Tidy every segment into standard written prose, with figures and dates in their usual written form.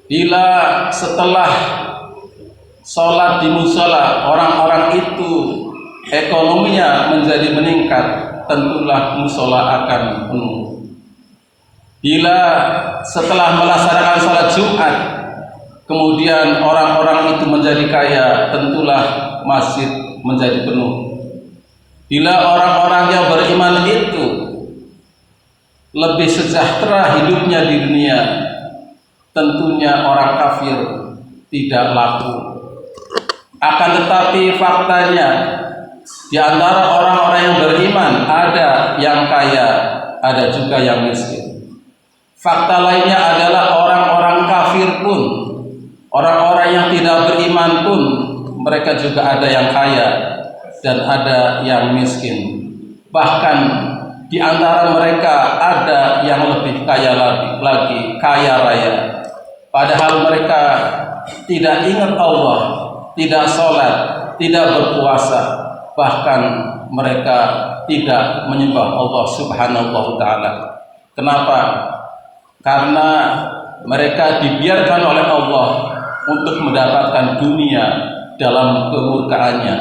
Bila setelah sholat di musola orang-orang itu ekonominya menjadi meningkat, tentulah musola akan penuh. Bila setelah melaksanakan sholat Jumat kemudian orang-orang itu menjadi kaya, tentulah masjid menjadi penuh. Bila orang-orang yang beriman itu lebih sejahtera hidupnya di dunia, tentunya orang kafir tidak laku. Akan tetapi faktanya di antara orang-orang yang beriman ada yang kaya, ada juga yang miskin. Fakta lainnya adalah orang-orang kafir pun, orang-orang yang tidak beriman pun, mereka juga ada yang kaya dan ada yang miskin. Bahkan di antara mereka ada yang lebih kaya lagi, kaya raya. Padahal mereka tidak ingat Allah, tidak sholat, tidak berpuasa, bahkan mereka tidak menyembah Allah Subhanahu wa Ta'ala. Kenapa? Karena mereka dibiarkan oleh Allah untuk mendapatkan dunia dalam kemurkaannya.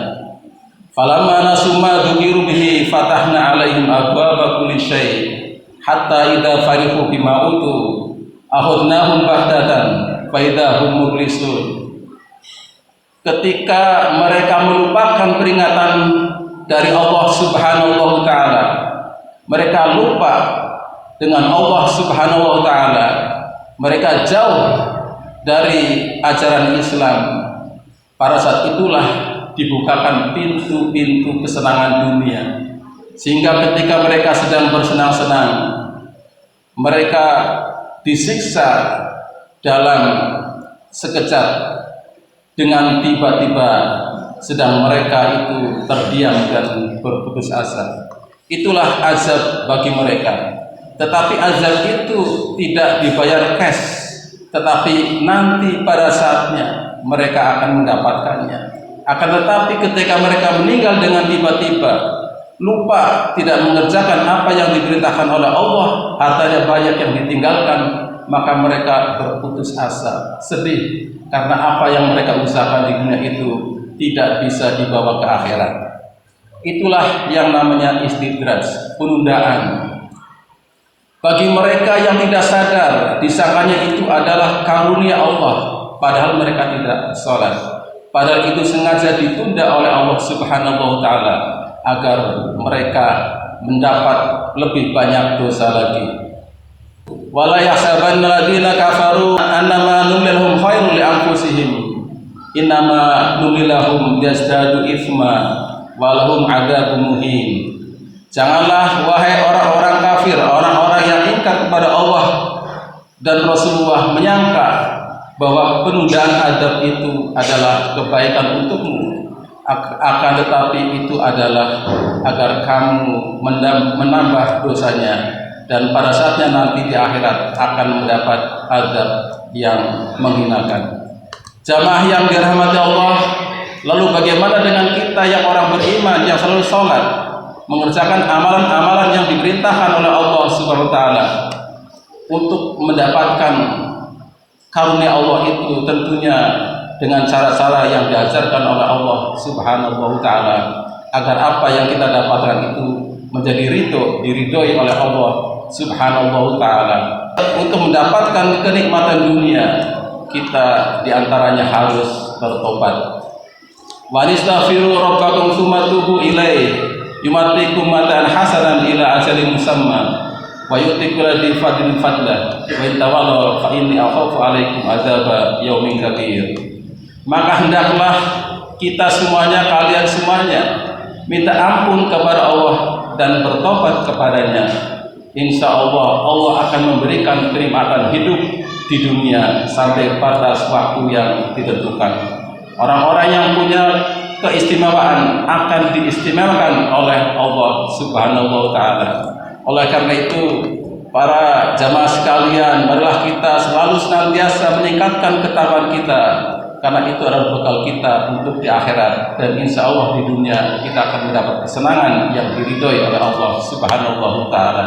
Falamma nasu ma dzukiru bihi fatahna 'alaihim abwaaba kulli syai' hatta idza farihu bima utu akhadnahum baghtatan fa idza hum mublisun. Ketika mereka melupakan peringatan dari Allah Subhanahu wa Ta'ala, mereka lupa dengan Allah Subhanahu wa Ta'ala, mereka jauh dari ajaran Islam. Pada saat itulah dibukakan pintu-pintu kesenangan dunia, sehingga ketika mereka sedang bersenang-senang, mereka disiksa dalam sekejap dengan tiba-tiba sedang mereka itu terdiam dan berputus asa. Itulah azab bagi mereka. Tetapi azab itu tidak dibayar cash, tetapi nanti pada saatnya mereka akan mendapatkannya. Akan tetapi ketika mereka meninggal dengan tiba-tiba, lupa tidak mengerjakan apa yang diperintahkan oleh Allah, hartanya banyak yang ditinggalkan, maka mereka berputus asa, sedih karena apa yang mereka usahakan di dunia itu tidak bisa dibawa ke akhirat. Itulah yang namanya istidraj, penundaan. Bagi mereka yang tidak sadar, disangkanya itu adalah karunia Allah, padahal mereka tidak sholat. Padahal itu sengaja ditunda oleh Allah Subhanahu wa Ta'ala agar mereka mendapat lebih banyak dosa lagi. Wala yahsabanna alladziina kafaru annama numlilhum khairul li anfusihim innama numlilahum yazdadu itsma walahum adzabun muhin. Janganlah wahai orang-orang kafir, orang-orang yang ingkar kepada Allah dan Rasulullah menyangka bahwa penundaan azab itu adalah kebaikan untukmu, akan tetapi itu adalah agar kamu menambah dosanya, dan pada saatnya nanti di akhirat akan mendapat azab yang menghinakan. Jamaah yang dirahmati Allah, lalu bagaimana dengan kita yang orang beriman yang selalu sholat, mengerjakan amalan-amalan yang diperintahkan oleh Allah Subhanahu wa Ta'ala untuk mendapatkan karunia Allah itu? Tentunya dengan cara-cara yang diajarkan oleh Allah Subhanahu wa Ta'ala, agar apa yang kita dapatkan itu menjadi diridhoi oleh Allah Subhanahu wa Ta'ala. Untuk mendapatkan kenikmatan dunia, kita diantaranya harus bertobat. Wa nastaghfiru rabbakum tsumma tubu ilaihi yumatikum matan hasanan ila ajalin musamma wa yu'ti kulli fadlin fadlah wa in tawallaw fa inni akhafu alaikum azaba yaumin kabir. Maka hendaklah kita semuanya, kalian semuanya, minta ampun kepada Allah dan bertobat kepadanya. Insya Allah, Allah akan memberikan kenikmatan hidup di dunia sampai batas waktu yang ditentukan. Orang-orang yang punya keistimewaan akan diistimewakan oleh Allah Subhanahu wa Ta'ala. Oleh karena itu, para jamaah sekalian, marilah kita selalu senantiasa meningkatkan ketakwaan kita, karena itu adalah bekal kita untuk di akhirat, dan insya Allah di dunia kita akan mendapat kesenangan yang diridhoi oleh Allah Subhanahu wa Ta'ala.